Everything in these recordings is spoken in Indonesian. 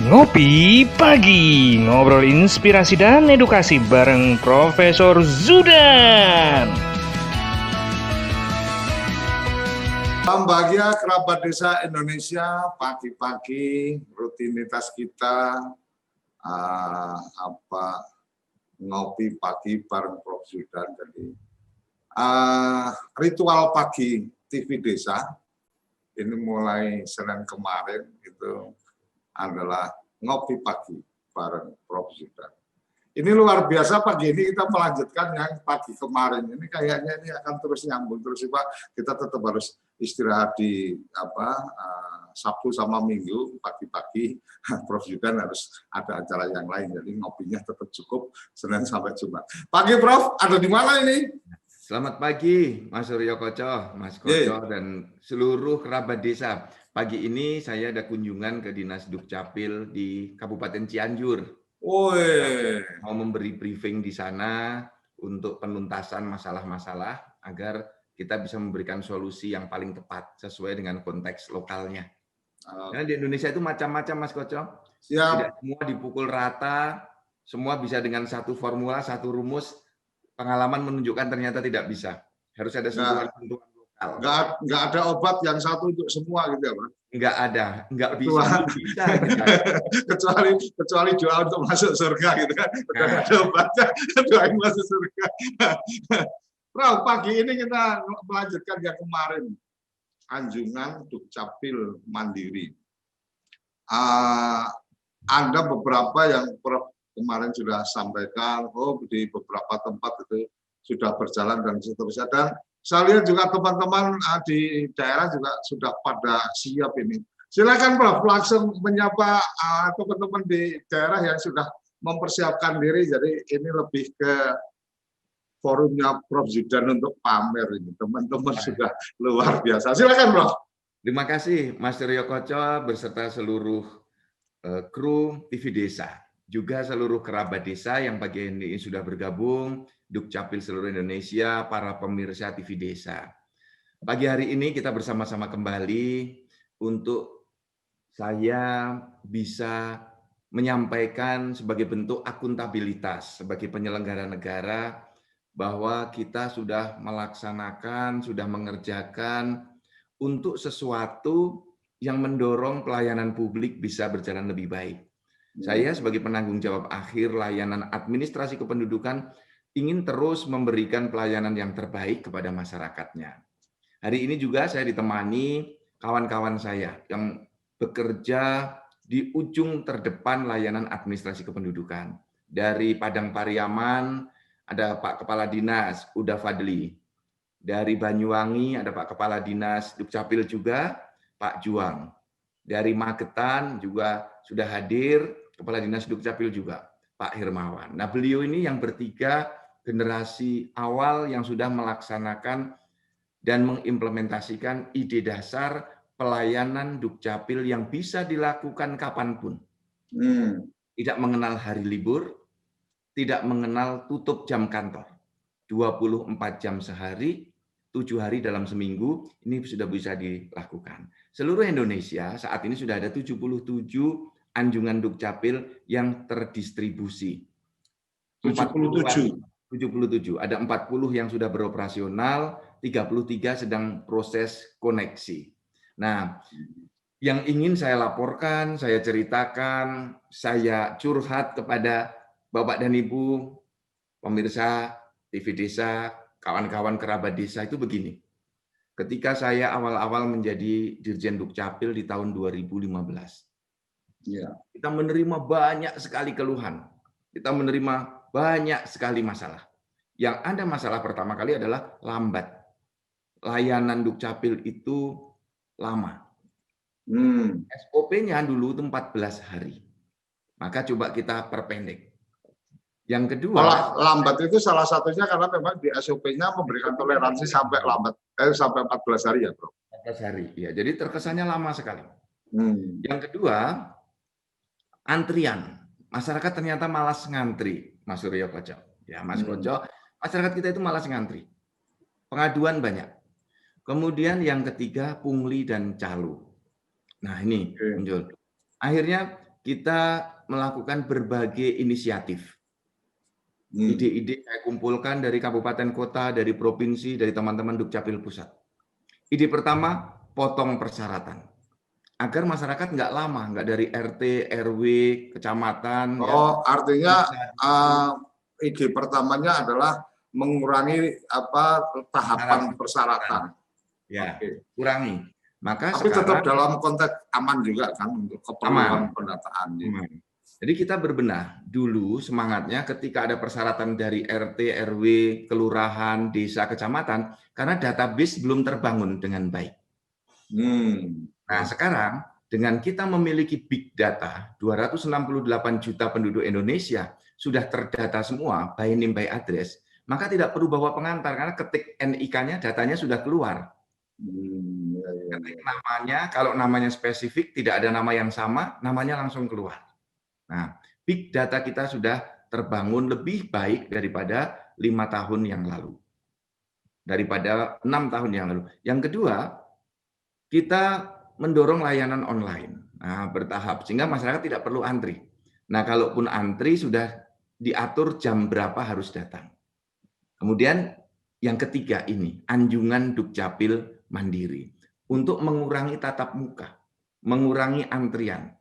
Ngopi Pagi, ngobrol inspirasi dan edukasi bareng Profesor Zudan. Salam bahagia kerabat desa Indonesia, pagi-pagi rutinitas kita ngopi pagi bareng Prof Zudan. Jadi ritual pagi TV Desa ini mulai Senin kemarin itu adalah ngopi pagi bareng Prof Zudan. Ini luar biasa, pagi ini kita melanjutkan yang pagi kemarin. Ini kayaknya ini akan terus nyambung terus sih Pak. Kita tetap harus istirahat di Sabtu sama Minggu pagi-pagi. Prof Zudan harus ada acara yang lain. Jadi ngopinya tetap cukup Senin sampai Jumat. Pagi Prof, ada di mana ini? Selamat pagi Mas Suryo Koco, Mas Koco dan seluruh kerabat desa. Pagi ini saya ada kunjungan ke Dinas Dukcapil di Kabupaten Cianjur. Mau memberi briefing di sana untuk penuntasan masalah-masalah agar kita bisa memberikan solusi yang paling tepat sesuai dengan konteks lokalnya. Karena di Indonesia itu macam-macam Mas Koco. Tidak semua dipukul rata, semua bisa dengan satu formula, satu rumus. Pengalaman menunjukkan ternyata tidak bisa. Harus ada sentuhan-sentuhan lokal. Nggak ada obat yang satu untuk semua gitu ya Pak? Nggak ada, nggak bisa. kecuali doa untuk masuk surga gitu kan. Udah ada obatnya, doa masuk surga. Prof, pagi ini kita melanjutkan yang kemarin. Anjungan Dukcapil Mandiri. Ada beberapa yang Prof kemarin sudah sampaikan, di beberapa tempat itu sudah berjalan dan seterusnya. Dan saya lihat juga teman-teman di daerah juga sudah pada siap ini. Silakan Prof, langsung menyapa teman-teman di daerah yang sudah mempersiapkan diri. Jadi ini lebih ke forumnya Prof Zudan untuk pamer ini. Teman-teman sudah luar biasa. Silakan Prof. Terima kasih Mas Suryo Koco beserta seluruh kru TV Desa. Juga seluruh kerabat desa yang pagi ini sudah bergabung, Dukcapil seluruh Indonesia, para pemirsa TV Desa. Pagi hari ini kita bersama-sama kembali untuk saya bisa menyampaikan sebagai bentuk akuntabilitas sebagai penyelenggara negara bahwa kita sudah melaksanakan, sudah mengerjakan untuk sesuatu yang mendorong pelayanan publik bisa berjalan lebih baik. Saya sebagai penanggung jawab akhir layanan administrasi kependudukan ingin terus memberikan pelayanan yang terbaik kepada masyarakatnya. Hari ini juga saya ditemani kawan-kawan saya yang bekerja di ujung terdepan layanan administrasi kependudukan. Dari Padang Pariaman ada Pak Kepala Dinas Uda Fadli. Dari Banyuwangi ada Pak Kepala Dinas Dukcapil juga, Pak Juang. Dari Magetan juga sudah hadir Kepala Dinas Dukcapil juga, Pak Hermawan. Nah, beliau ini yang bertiga generasi awal yang sudah melaksanakan dan mengimplementasikan ide dasar pelayanan Dukcapil yang bisa dilakukan kapanpun. Tidak mengenal hari libur, tidak mengenal tutup jam kantor. 24 jam sehari, 7 hari dalam seminggu, ini sudah bisa dilakukan. Seluruh Indonesia saat ini sudah ada 77 anjungan Dukcapil yang terdistribusi. 77. Ada 40 yang sudah beroperasional, 33 sedang proses koneksi. Nah, yang ingin saya laporkan, saya ceritakan, saya curhat kepada Bapak dan Ibu, pemirsa TV Desa, kawan-kawan kerabat desa itu begini. Ketika saya awal-awal menjadi Dirjen Dukcapil di tahun 2015, kita menerima banyak sekali keluhan. Kita menerima banyak sekali masalah. Yang ada masalah pertama kali adalah lambat. Layanan Dukcapil itu lama. SOP-nya dulu itu 14 hari. Maka coba kita perpendek. Yang kedua, lambat itu salah satunya karena memang di SOP-nya memberikan toleransi sampai sampai 14 hari ya, Bro. 14 hari. Ya, jadi terkesannya lama sekali. Yang kedua, antrian. Masyarakat ternyata malas ngantri, Mas Suryo Koco. Ya, Mas Koco, masyarakat kita itu malas ngantri. Pengaduan banyak. Kemudian yang ketiga, pungli dan calo. Nah, ini muncul. Akhirnya kita melakukan berbagai inisiatif. Ide-ide saya kumpulkan dari kabupaten kota, dari provinsi, dari teman-teman Dukcapil Pusat. Ide pertama, potong persyaratan. Agar masyarakat nggak lama, nggak dari RT, RW, kecamatan. Oh, ya. Artinya ide pertamanya adalah mengurangi tahapan persyaratan. Ya, kurangi. Maka tapi sekarang, tetap dalam konteks aman juga kan untuk keperluan pendataan. Jadi kita berbenah dulu semangatnya ketika ada persyaratan dari RT, RW, kelurahan, desa, kecamatan, karena database belum terbangun dengan baik. Nah sekarang dengan kita memiliki big data, 268 juta penduduk Indonesia sudah terdata semua by name by address, maka tidak perlu bawa pengantar karena ketik NIK-nya datanya sudah keluar. Ketik namanya, kalau namanya spesifik tidak ada nama yang sama, namanya langsung keluar. Nah, big data kita sudah terbangun lebih baik daripada 5 tahun yang lalu. Daripada 6 tahun yang lalu. Yang kedua, kita mendorong layanan online. Nah, bertahap sehingga masyarakat tidak perlu antri. Nah, kalaupun antri sudah diatur jam berapa harus datang. Kemudian yang ketiga ini, anjungan Dukcapil Mandiri untuk mengurangi tatap muka, mengurangi antrian.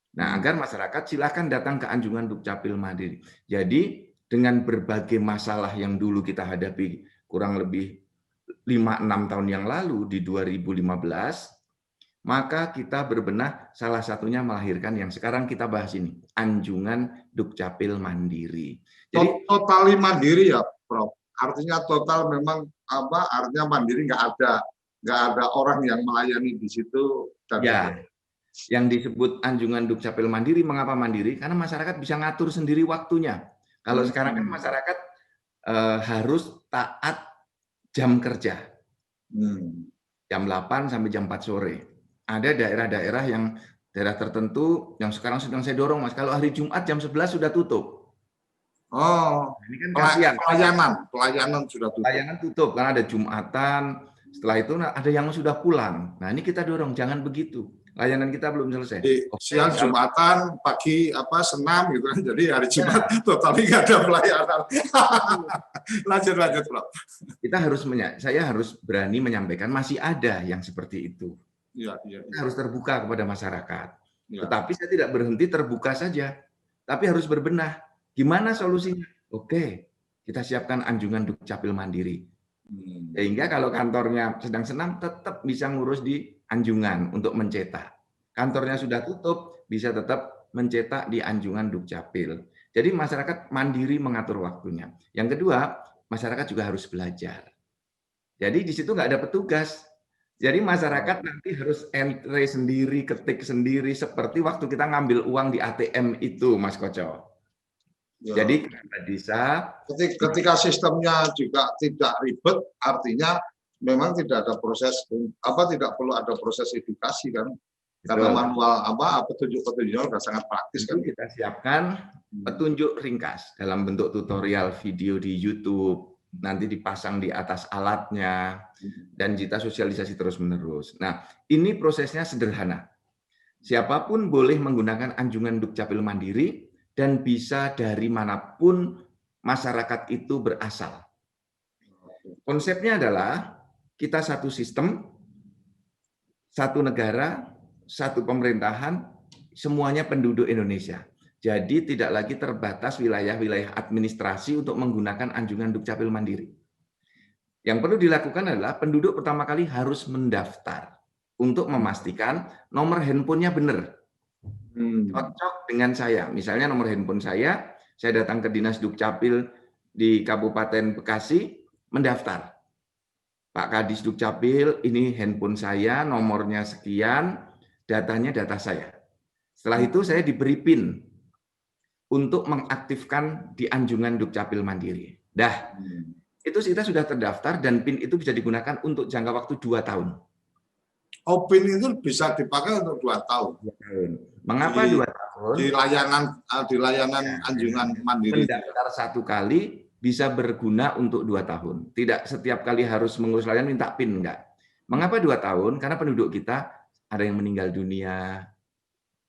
Nah, agar masyarakat silakan datang ke anjungan Dukcapil Mandiri. Jadi, dengan berbagai masalah yang dulu kita hadapi kurang lebih 5-6 tahun yang lalu di 2015, maka kita berbenah salah satunya melahirkan yang sekarang kita bahas ini, anjungan Dukcapil Mandiri. Jadi totali mandiri ya, Prof. Artinya total memang artinya mandiri, nggak ada orang yang melayani di situ. Ya. Yang disebut anjungan Dukcapil Mandiri, mengapa mandiri? Karena masyarakat bisa ngatur sendiri waktunya. Kalau sekarang kan masyarakat harus taat jam kerja. Jam 8 sampai jam 4 sore. Ada daerah-daerah yang daerah tertentu yang sekarang sedang saya dorong, Mas. Kalau hari Jumat jam 11 sudah tutup. Oh, ini kan pelayanan sudah tutup. Pelayanan tutup karena ada Jumatan. Setelah itu ada yang sudah pulang. Nah, ini kita dorong jangan begitu. Layanan kita belum selesai. Siang Jumatan, pagi senam gitu kan. Jadi hari Jumat total nggak ada pelayanan. lanjut, Prof. Saya harus berani menyampaikan masih ada yang seperti itu. Ya. Kita harus terbuka kepada masyarakat. Ya. Tetapi saya tidak berhenti terbuka saja, tapi harus berbenah. Gimana solusinya? Oke, kita siapkan anjungan Dukcapil Mandiri. Sehingga kalau kantornya sedang senam, tetap bisa ngurus di anjungan untuk mencetak. Kantornya sudah tutup, bisa tetap mencetak di anjungan Dukcapil. Jadi masyarakat mandiri mengatur waktunya. Yang kedua, masyarakat juga harus belajar. Jadi di situ nggak ada petugas. Jadi masyarakat nanti harus entry sendiri, ketik sendiri, seperti waktu kita ngambil uang di ATM itu, Mas Koco. Ya. Jadi bisa. Ketika sistemnya juga tidak ribet, artinya memang tidak ada proses tidak perlu ada proses edukasi kan. Karena manual petunjuk-petunjuknya sudah sangat praktis kan. Kita siapkan petunjuk ringkas dalam bentuk tutorial video di YouTube, nanti dipasang di atas alatnya dan kita sosialisasi terus-menerus. Nah, ini prosesnya sederhana. Siapapun boleh menggunakan anjungan Dukcapil Mandiri dan bisa dari manapun masyarakat itu berasal. Konsepnya adalah kita satu sistem, satu negara, satu pemerintahan, semuanya penduduk Indonesia. Jadi tidak lagi terbatas wilayah-wilayah administrasi untuk menggunakan anjungan Dukcapil Mandiri. Yang perlu dilakukan adalah penduduk pertama kali harus mendaftar untuk memastikan nomor handphonenya benar. Cocok dengan saya. Misalnya nomor handphone saya datang ke Dinas Dukcapil di Kabupaten Bekasi, mendaftar. Pak Kadis Dukcapil, ini handphone saya, nomornya sekian, datanya data saya. Setelah itu saya diberi PIN untuk mengaktifkan di anjungan Dukcapil Mandiri. Itu kita sudah terdaftar dan PIN itu bisa digunakan untuk jangka waktu 2 tahun. Oh, PIN itu bisa dipakai untuk 2 tahun. Mengapa 2 tahun? Di layanan anjungan Mandiri. Mendaftar 1 kali bisa berguna untuk 2 tahun. Tidak setiap kali harus mengurus layanan minta PIN, enggak. Mengapa 2 tahun? Karena penduduk kita ada yang meninggal dunia,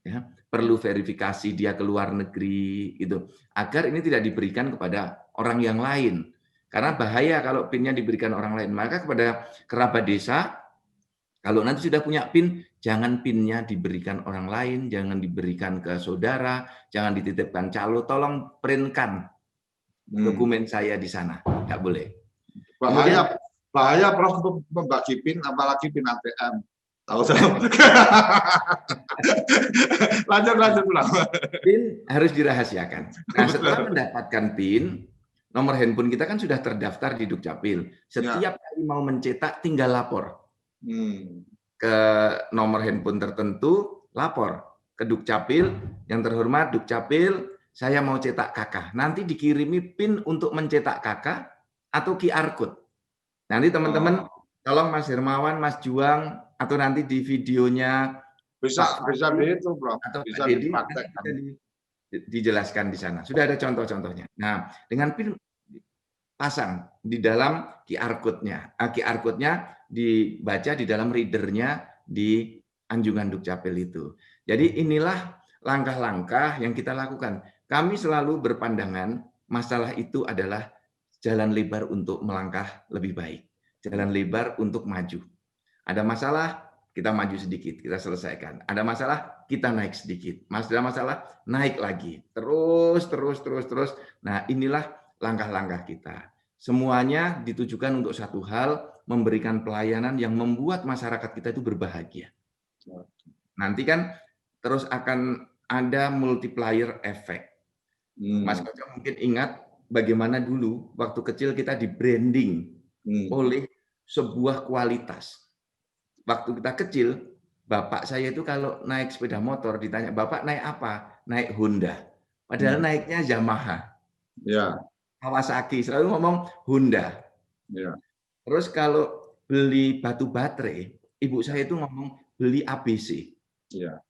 ya, perlu verifikasi dia ke luar negeri, gitu. Agar ini tidak diberikan kepada orang yang lain. Karena bahaya kalau PIN-nya diberikan orang lain. Maka kepada kerabat desa, kalau nanti sudah punya PIN, jangan PIN-nya diberikan orang lain, jangan diberikan ke saudara, jangan dititipkan calo, tolong print-kan dokumen saya di sana. Nggak boleh. Bahaya Prof membagi PIN, apalagi PIN ATM. Tahu. lanjut ulang. PIN harus dirahasiakan. Nah, setelah mendapatkan PIN, nomor handphone kita kan sudah terdaftar di Dukcapil. Setiap kali mau mencetak, tinggal lapor ke nomor handphone tertentu, lapor ke Dukcapil. Yang terhormat Dukcapil, saya mau cetak KK. Nanti dikirimi PIN untuk mencetak KK atau QR code. Nanti teman-teman, tolong Mas Hermawan, Mas Juang, atau nanti di videonya bisa di itu, Bro. Atau Bisa Dedi, dipraktekkan. dijelaskan di sana. Sudah ada contoh-contohnya. Nah, dengan PIN pasang di dalam QR code-nya. QR code-nya dibaca di dalam readernya di Anjungan Dukcapil itu. Jadi inilah langkah-langkah yang kita lakukan. Kami selalu berpandangan masalah itu adalah jalan lebar untuk melangkah lebih baik. Jalan lebar untuk maju. Ada masalah, kita maju sedikit, kita selesaikan. Ada masalah, kita naik sedikit. Ada masalah, naik lagi. Terus. Nah, inilah langkah-langkah kita. Semuanya ditujukan untuk satu hal, memberikan pelayanan yang membuat masyarakat kita itu berbahagia. Nanti kan terus akan ada multiplier effect. Mas Koco mungkin ingat bagaimana dulu waktu kecil kita di branding oleh sebuah kualitas. Waktu kita kecil, bapak saya itu kalau naik sepeda motor ditanya, "Bapak naik apa?" "Naik Honda." Padahal naiknya Yamaha. Ya. Kawasaki, selalu ngomong Honda. Ya. Terus kalau beli batu baterai, ibu saya itu ngomong beli ABC. Ya.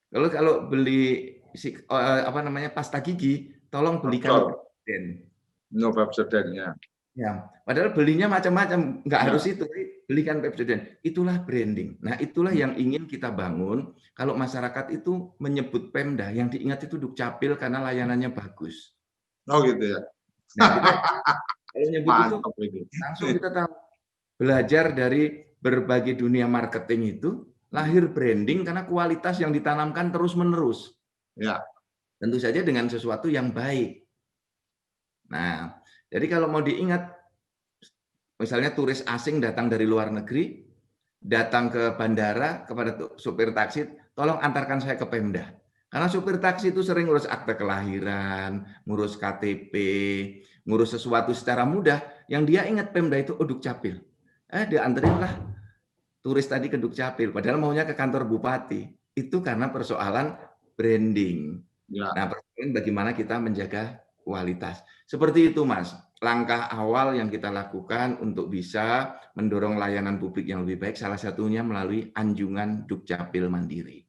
Kalau beli pasta gigi, tolong belikan Pepsodent. No Pepsodent, ya. Ya, padahal belinya macam-macam, nggak harus itu, belikan Pepsodent. Itulah branding. Nah, itulah yang ingin kita bangun. Kalau masyarakat itu menyebut Pemda, yang diingat itu Dukcapil karena layanannya bagus. Oh gitu ya. Nah, kalau nyebut itu, langsung kita tahu. Belajar dari berbagai dunia marketing itu, lahir branding karena kualitas yang ditanamkan terus-menerus. Ya. Tentu saja dengan sesuatu yang baik. Nah, jadi kalau mau diingat, misalnya turis asing datang dari luar negeri, datang ke bandara kepada supir taksi, tolong antarkan saya ke Pemda. Karena supir taksi itu sering ngurus akte kelahiran, ngurus KTP, ngurus sesuatu secara mudah, yang dia ingat Pemda itu Dukcapil. Dia anterinlah turis tadi ke Dukcapil, padahal maunya ke kantor bupati. Itu karena persoalan branding. Ya. Nah, persoalan bagaimana kita menjaga kualitas. Seperti itu, Mas. Langkah awal yang kita lakukan untuk bisa mendorong layanan publik yang lebih baik, salah satunya melalui Anjungan Dukcapil Mandiri.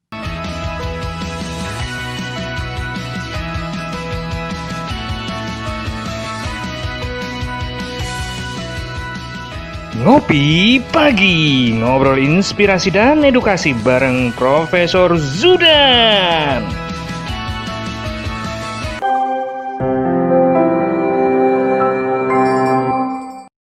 Ngopi Pagi, ngobrol inspirasi dan edukasi bareng Profesor Zudan.